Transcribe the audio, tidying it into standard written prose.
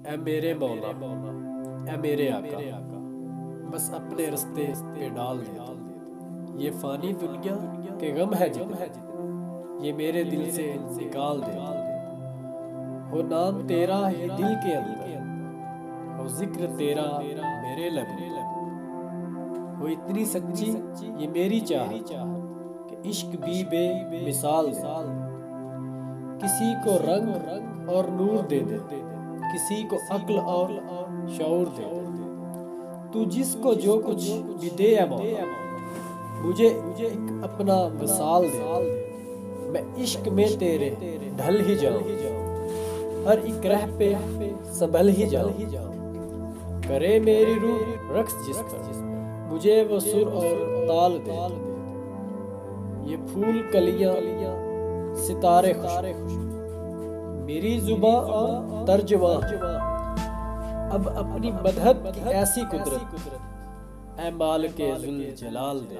اے میرے مولا، اے میرے آقا، بس اپنے رستے پہ ڈال دے تو۔ یہ فانی دنیا کے غم ہے جتنے، یہ میرے دل سے نکال دے تو۔ ہو نام تیرا ہی دل کے اندر، ہو ذکر تیرا میرے لب، ہو اتنی سچی یہ میری چاہت کہ عشق بھی بے مثال دے۔ کسی کو رنگ اور نور دے دے، کسی کو عقل اور شعور دے دے، تو جس کو جو کچھ بھی دے اے مولا، مجھے ایک اپنا وصال دے۔ میں عشق میں تیرے ڈھل ہی جاؤں، ہر ایک رہ پہ سنبھل ہی جاؤں، کرے میری روح رقص جس پر، مجھے وہ سر اور تال دے۔ یہ پھول کلیاں ستارے خوش، میری زباں اور ترجمان، اب اپنی مدحت کی ایسی قدرت اے مالک ذوالجلال دے۔